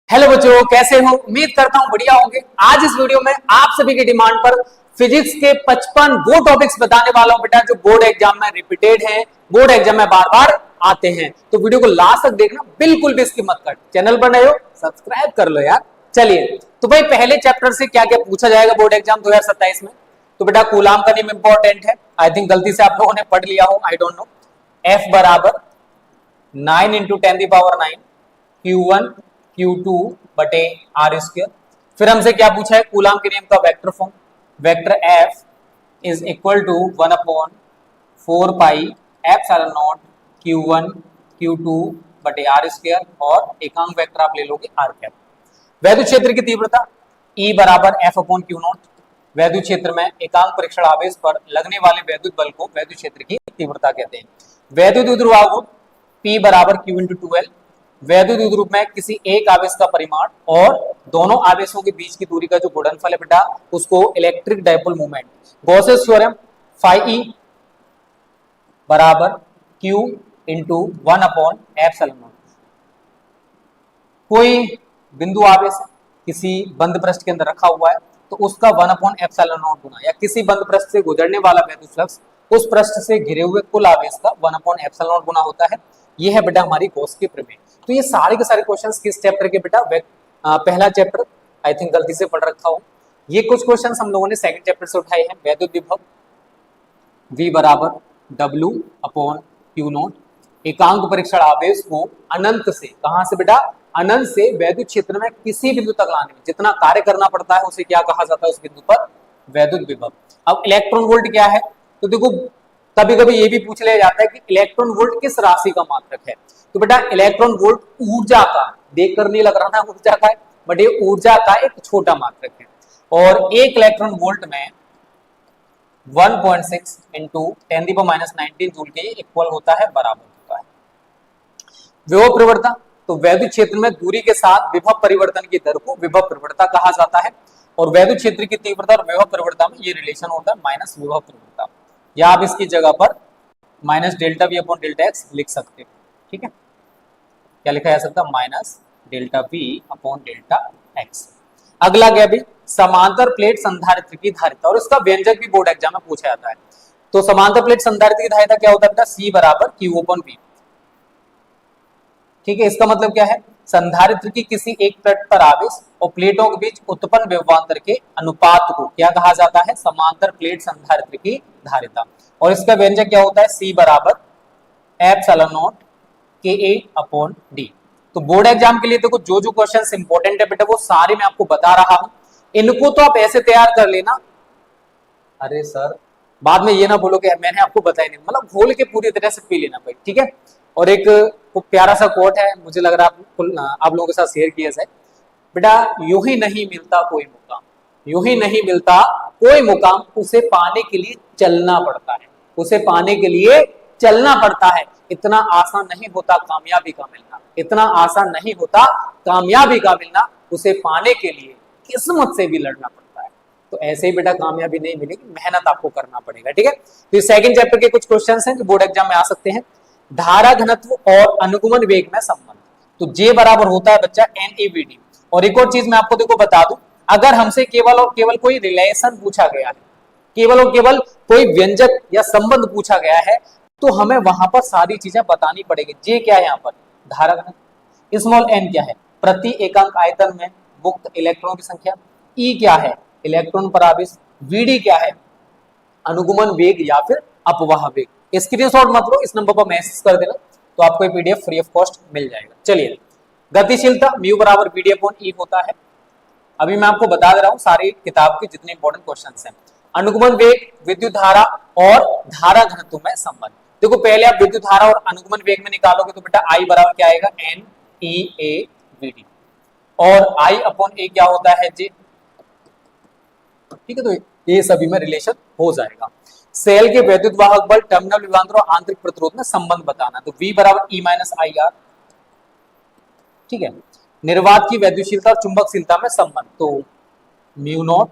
Hello बच्चों, कैसे हो? उम्मीद करता हूं बढ़िया होंगे। आज इस वीडियो में आप सभी की डिमांड पर फिजिक्स के 55 वो टॉपिक्स बताने वाला हूं बेटा, जो बोर्ड एग्जाम में रिपीटेड हैं, बोर्ड एग्जाम में बार बार आते हैं। तो वीडियो को लास्ट तक देखना, बिल्कुल भी इसकी मत कट। चैनल पर नए हो सब्सक्राइब कर लो यार। चलिए, तो भाई पहले चैप्टर से क्या क्या पूछा जाएगा बोर्ड एग्जाम 2027 में? तो बेटा कूलाम का नियम इंपॉर्टेंट है। आई थिंक गलती से आप लोगों ने पढ़ लिया हो, आई डोंट नो। एफ बराबर 9 इंटू 10⁹ Q1 Q2 बटे आर स्क्र। फिर हमसे क्या पूछा है? कूलाम के नियम का vector form. Vector F is equal to 1/4 pi epsilon naught Q1 Q2 बटे आर स्क्र, और एकांक वेक्टर आप ले लोगे आर कैप। वैद्युत क्षेत्र की तीव्रता E बराबर F/Q0। वैद्युत क्षेत्र में एकांक परीक्षण आवेश पर लगने वाले वैद्युत बल को वैद्युत क्षेत्र की तीव्रता कहते हैं। वैद्युत विद्युत आघूर्ण P बराबर Q × 2L। वैद्युत विद्युत में किसी एक आवेश का परिमाण और दोनों आवेशों के बीच की दूरी का जो गुणनफल है बेटा, उसको electric dipole moment. Gauss's theorem phi E बराबर Q × 1/ε0। कोई बिंदु आवेश किसी बंद पृष्ठ के अंदर रखा हुआ है, तो उसका 1/ε0 गुना, या किसी बंद पृष्ठ से गुजरने वाला वैद्युत फ्लक्स उस पृष्ठ से घिरे हुए कुल आवेश का 1/ε0 गुना होता है। ये है बेटा हमारी गॉस की प्रमेय। तो ये सारे के सारे क्वेश्चंस किस चैप्टर के बेटा? पहला चैप्टर, आई थिंक गलती से पढ़ रखा हूं। ये कुछ क्वेश्चंस हम लोगों ने सेकंड चैप्टर से उठाए हैं। वैद्युत विभव V बराबर W/Q0। एकांक परीक्षण आवेश को अनंत से, कहां से बेटा? अनंत से वैद्युत क्षेत्र में किसी बिंदु तक लाने में जितना कार्य करना पड़ता है, उसे क्या कहा जाता है उस बिंदु पर? वैद्युत विभव। अब इलेक्ट्रॉन वोल्ट क्या है? तो देखो, कभी कभी ये भी पूछ लिया जाता है कि इलेक्ट्रॉन वोल्ट किस राशि का मात्रक है। तो बेटा इलेक्ट्रॉन वोल्ट ऊर्जा का, देखकर नहीं लग रहा ना ऊर्जा का है, बट ये ऊर्जा का एक छोटा मात्रक है। और एक इलेक्ट्रॉन वोल्ट में 1.6 इंटू 10⁻19 जूल के इक्वल होता है, बराबर होता है। विभव प्रवणता, तो वैद्युत क्षेत्र में दूरी के साथ विभव परिवर्तन की दर को विभव प्रवणता कहा जाता है। और वैद्युत क्षेत्र की तीव्रता और विभव प्रवणता में ये रिलेशन होता है माइनस विभव प्रवणता, या आप इसकी जगह पर -ΔV/ΔX लिख सकते हो। ठीक है, क्या लिखा जा सकता है? -ΔV/ΔX। अगला क्या भी? समांतर प्लेट संधारित्र की धारिता, और इसका व्यंजक भी बोर्ड एग्जाम में पूछा जाता है। तो समांतर प्लेट संधारित्र की धारिता क्या होता है बेटा? C बराबर Q/V। ठीक है, इसका मतलब क्या है? संधारित्र की किसी एक प्लेट पर आवेश और प्लेटों के बीच उत्पन्न विभवांतर के अनुपात को क्या कहा जाता है? समांतर प्लेट संधारित्र की धारिता। और इसका व्यंजक क्या होता है? C बराबर ε0 Ka/d। तो बोर्ड एग्जाम के लिए देखो, जो जो क्वेश्चंस इंपॉर्टेंट है बेटा, वो सारे मैं आपको बता रहा हूं। इनको तो आप ऐसे तैयार कर लेना। अरे सर, बाद में ये ना बोलो कि मैंने आपको बताया नहीं, मतलब घोल के पूरी तरह से पी लेना भाई। ठीक है, और एक प्यारा सा कोट है, मुझे लग रहा है आप लोगों के साथ शेयर किया जाए बेटा। यूं ही नहीं मिलता कोई मुकाम, यूं ही नहीं मिलता कोई मुकाम, उसे पाने के लिए चलना पड़ता है, उसे पाने के लिए चलना पड़ता है। इतना आसान नहीं होता कामयाबी का मिलना, इतना आसान नहीं होता कामयाबी का मिलना, उसे पाने के लिए किस्मत से भी लड़ना पड़ता है। तो ऐसे ही बेटा कामयाबी नहीं मिलेगी, मेहनत आपको करना पड़ेगा। ठीक है, तो सेकंड चैप्टर के कुछ क्वेश्चंस हैं जो बोर्ड एग्जाम में आ सकते हैं। धारा घनत्व और अनुगमन वेग में संबंध, तो J बराबर होता है बच्चा NEVD। और एक और चीज मैं आपको देखो बता दूं, अगर हमसे केवल और केवल कोई रिलेशन पूछा गया है, केवल और केवल कोई व्यंजक या संबंध पूछा गया है, तो हमें वहां पर सारी चीजें बतानी पड़ेगी। J क्या है यहाँ पर? धारा घनत्व। स्मॉल n क्या है? प्रति एकांक आयतन में मुक्त इलेक्ट्रॉन की संख्या। E क्या है? इलेक्ट्रॉन पर आवेश। VD क्या है? अनुगमन वेग या फिर अपवाह वेग। स्क्रीनशॉट मत लो, इस नंबर पर मैसेज कर देना, तो आपको ये PDF फ्री ऑफ कॉस्ट मिल जाएगा। चलिए, गतिशीलता म्यू बराबर VD/E होता है। अभी मैं आपको बता दे रहा हूं सारी किताब के जितने इंपॉर्टेंट क्वेश्चंस हैं। अनुगमन वेग, विद्युत धारा और धारा घनत्व में संबंध। देखो, पहले आप विद्युत धारा और अनुगमन वेग में निकालोगे तो बेटा I बराबर क्या आएगा? NEAVD। और I/A क्या होता है? J। ठीक है, तो ये सभी में रिलेशन हो जाएगा। सेल के वैद्युत वाहक बल, टर्मिनल विभवांतर और आंतरिक प्रतिरोध में संबंध बताना, तो V बराबर E-IR। ठीक है, निर्वात की वैद्युशीलता और चुंबकशीलता में संबंध, तो μ0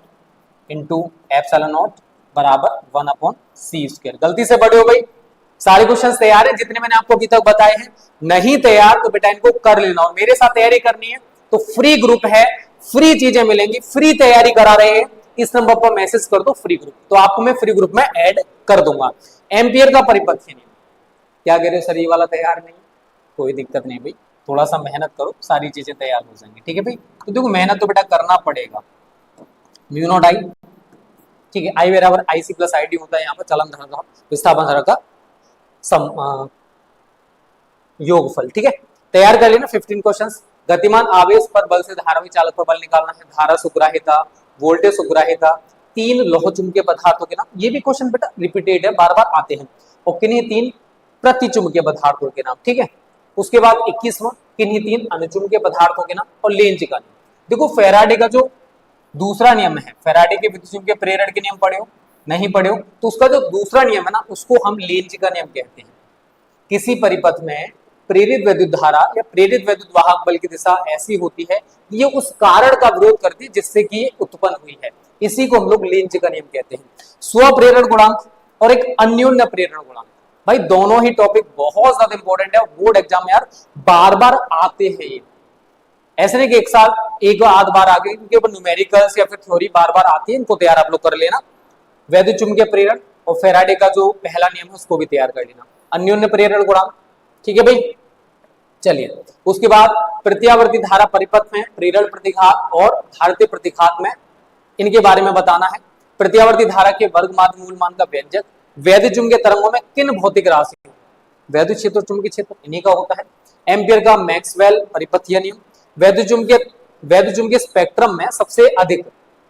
इंटू ε0 बराबर 1/c²। गलती से बड़े हो गई। सारे क्वेश्चन तैयार हैं जितने मैंने आपको अभी तक बताए हैं? नहीं तैयार तो बेटा इनको कर लेना, और मेरे साथ तैयारी करनी है तो फ्री ग्रुप है, फ्री चीजें मिलेंगी, फ्री तैयारी करा रहे हैं, इस नंबर पर मैसेज कर दो फ्री ग्रुप, तो आपको मैं फ्री ग्रुप में ऐड कर दूंगा। एम्पियर का परिपथ नियम, क्या कह रहे हो सर ये वाला तैयार नहीं, कोई दिक्कत नहीं भाई, थोड़ा सा मेहनत करो सारी चीजें तैयार हो जाएंगी, ठीक है भाई। तो देखो मेहनत तो बेटा करना पड़ेगा। म्यू नॉट आई, ठीक है, आई बराबर आई सी प्लस आई डी होता है यहाँ पर चलन धारा का विस्थापन धारा का योगफल, ठीक है। तैयार कर लेना 15 क्वेश्चंस। गतिमान आवेश पर बल से धारावी चालक पर बल निकालना है, धारा सुग्राहिता, वोल्टेज सुग्राहिता, तीन लोह चुंबकीय पदार्थों के नाम, ये भी क्वेश्चन बेटा रिपीटेड है, बार बार आते हैं। और किन्हीं तीन प्रति चुंबकीय पदार्थों के नाम, ठीक है। उसके बाद 21वां किन्हीं तीन अनुचुंबकीय पदार्थों के नाम और लेंज का नियम। देखो फैराडे का जो दूसरा नियम है, फैराडे के विद्युत चुंबकीय प्रेरण के नियम पढ़े हो नहीं पढ़े हो, तो उसका जो दूसरा नियम है ना उसको हम लेंज का नियम कहते हैं। किसी परिपथ में प्रेरित विद्युत धारा या प्रेरित विद्युत वाहक बल की दिशा ऐसी होती है कि ये उस कारण का विरोध करती है जिससे कि ये उत्पन्न हुई है, इसी को हम लोग लेंज का नियम कहते हैं। स्वप्रेरण गुणांक और एक अन्योन्य प्रेरण गुणांक, भाई दोनों ही टॉपिक बहुत ज्यादा इंपॉर्टेंट है, बोर्ड एग्जाम में यार बार बार आते हैं ये, ऐसे नहीं कि एक साल एक आध बार आ गए, इनके ऊपर न्यूमेरिकल्स या फिर थ्योरी बार बार आती है, इनको तैयार आप लोग कर लेना। वैद्युत चुंबकीय प्रेरण और फैराडे का जो पहला नियम है उसको भी तैयार कर लेना। अन्योन्य प्रेरण गुणांक, ठीक है भाई। चलिए उसके बाद प्रत्यावर्ती धारा परिपथ में प्रेरण प्रतिघात और धारित प्रतिघात में, इनके बारे में बताना है। प्रत्यावर्ती धारा के वर्ग माध्य मूल मान का व्यंजक, वैद्युत चुंबकीय तरंगों में किन भौतिक राशियों, वैद्युत क्षेत्र चुंबकीय क्षेत्र इन्हीं का होता है। एम्पियर का मैक्सवेल परिपथीय नियम, वैद्युत चुंबकीय स्पेक्ट्रम में सबसे अधिक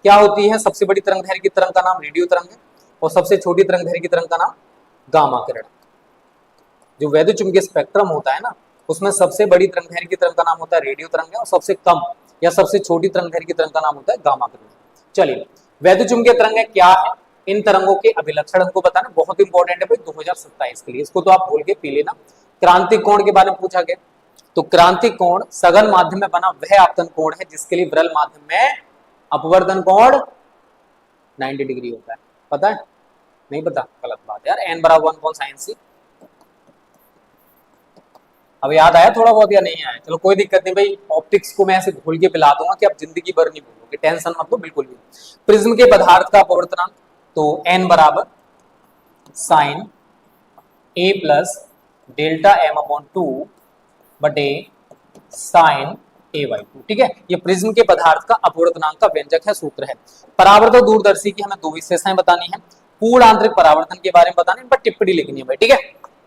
क्या होती है, सबसे बड़ी तरंगदैर्घ्य की तरंग का नाम रेडियो तरंग है और सबसे छोटी तरंगदैर्घ्य की तरंग का नाम गामा किरण। जो वैद्युत चुंबकीय स्पेक्ट्रम होता है ना उसमें सबसे बड़ी तरंगदैर्घ्य की तरंग का नाम होता है रेडियो तरंग है और सबसे कम या सबसे छोटी तरंगदैर्घ्य की तरंग का नाम होता है गामा किरण। चलिए वैद्युत चुंबकीय तरंगें क्या है, इन तरंगों के अभिलक्षण हमको बताना बहुत इंपॉर्टेंट है भाई 2027 के लिए, इसको तो आप भूल के पी लेना। क्रांतिक कोण के बारे में पूछा गया, तो क्रांतिक कोण सघन माध्यम में बना वह आपतन कोण है जिसके लिए विरल माध्यम में अपवर्तन कोण 90 डिग्री होता है, पता है नहीं पता, गलत बात यार, n बराबर 1 sin c। अब याद आया थोड़ा बहुत या नहीं आया, चलो कोई दिक्कत नहीं भाई, ऑप्टिक्स को मैं ऐसे घोल के पिला दूंगा कि आप जिंदगी भर नहीं भूलोगे, टेंशन मत लो बिल्कुल भी। प्रिज्म के पदार्थ का अपवर्तनांक, तो n बराबर sine a plus delta m upon 2 बटे साइन a/2, ठीक है। ये प्रिज्म के पदार्थ का अपवर्तनांक का व्यंजक है, सूत्र है। परावर्तक दूरदर्शी की हमें दो विशेषताएं बतानी है, पूर्ण आंतरिक परावर्तन के बारे में बताने, इन पर टिप्पणी लिखनी है भाई, ठीक है।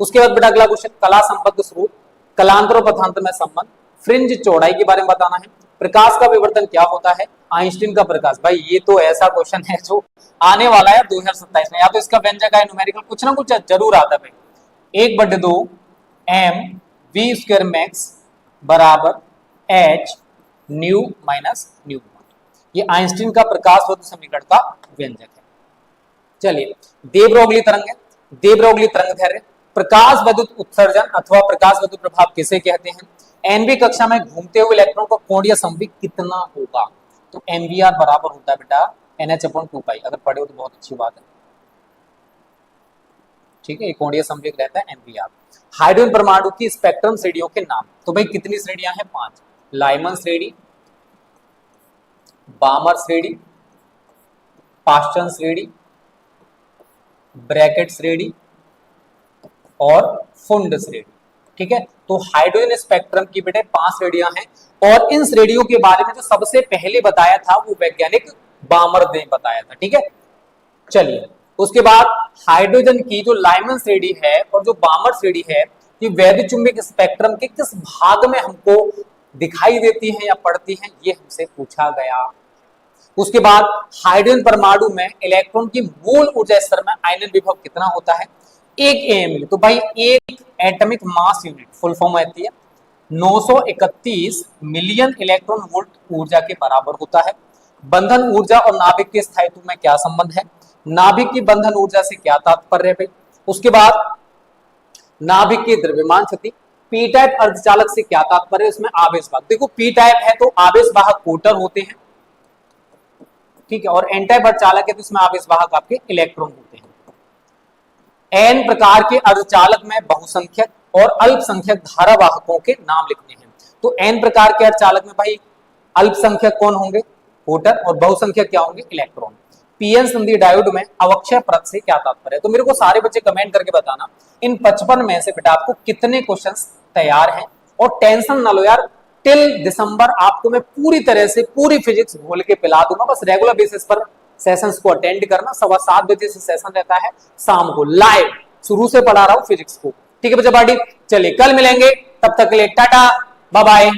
उसके बाद बेटा अगला क्वेश्चन, कला संबद्ध स्रोत, कलांतर और पथांतर में संबंध, फ्रिंज चौड़ाई के बारे में बताना है। प्रकाश का विवर्तन क्या होता है, आइंस्टीन का प्रकाश, भाई ये तो ऐसा क्वेश्चन है जो आने वाला है 2027 में, या तो इसका व्यंजक है न्यूमेरिकल कुछ ना कुछ जरूर आता है भाई। 1/2 m v स्क्वायर मैक्स बराबर h न्यू माइनस न्यू, ये आइंस्टीन का प्रकाश वर्ग समीकरण का व्यंजक है। चलिए दे ब्रोगली तरंग है, दे ब्रोगली तरंगदैर्घ्य, प्रकाश विद्युत उत्सर्जन अथवा प्रकाश विद्युत प्रभाव किसे कहते हैं। एनवी कक्षा में घूमते हुए इलेक्ट्रॉन का कोणीय संवेग कितना होगा, तो एमवीआर बराबर होता है बेटा NH/2π, अगर पढ़े हो तो बहुत अच्छी बात है, ठीक है, कोणीय संवेग रहता है एमवीआर। हाइड्रोजन परमाणु की स्पेक्ट्रम श्रेणियों के नाम, तो भाई कितनी श्रेणियां हैं, 5, लाइमन श्रेणी, बामर श्रेणी, पास्टन श्रेणी, ब्रैकेट श्रेणी और फुंड श्रेणी, ठीक है। तो हाइड्रोजन स्पेक्ट्रम की बेटे 5 श्रेणियां हैं और इन श्रेणियों के बारे में जो सबसे पहले बताया था वो वैज्ञानिक बामर ने बताया था, ठीक है। चलिए उसके बाद हाइड्रोजन की जो लाइमन श्रेणी है और जो बामर श्रेणी है, ये वैद्युत चुंबकीय स्पेक्ट्रम के किस भाग में हमको दिखाई देती है या पड़ती है, ये हमसे पूछा गया। उसके बाद हाइड्रोजन परमाणु में इलेक्ट्रॉन की मूल ऊर्जा स्तर में आयनन विभव कितना होता है, 1 AML, तो भाई एक atomic mass unit full form आती है 931 मिलियन इलेक्ट्रॉन वोल्ट ऊर्जा के बराबर होता है। बंधन ऊर्जा और नाभिक के स्थायित्व में क्या संबंध है, नाभिक की बंधन ऊर्जा से क्या तात्पर्य है भाई। उसके बाद नाभिक की द्रव्यमान स्थिति, पी टाइप अर्धचालक से क्या तात्पर्य है, उसमें आवेश वाहक, देखो पी टाइप है तो आवेश वाहक कोटर होते हैं, ठीक है, और एन टाइप अर्धचालक है तो इसमें आवेश वाहक आपके इलेक्ट्रॉन होते हैं। एन प्रकार के अर्धचालक में बहुसंख्यक और अल्पसंख्यक धारा वाहकों के नाम लिखने हैं, तो एन प्रकार के अर्धचालक में भाई अल्पसंख्यक कौन होंगे? वोटर। और बहुसंख्यक क्या होंगे? इलेक्ट्रॉन। पीएन संधि डायोड में अवक्षय परत से क्या तात्पर्य है? तो मेरे को सारे बच्चे कमेंट करके बताना इन 55 में से बेटा आपको कितने क्वेश्चंस तैयार हैं। और टेंशन ना लो यार, टिल दिसंबर आपको मैं पूरी तरह से पूरी फिजिक्स घोल के पिला दूंगा। बस रेगुलर बेसिस पर सेशंस को अटेंड करना। 7:15 बजे से सेशन रहता है शाम को, लाइव शुरू से पढ़ा रहा हूं फिजिक्स को। ठीक है बच्चा पार्टी, चलिए कल मिलेंगे, तब तक के लिए टाटा बाय बाय।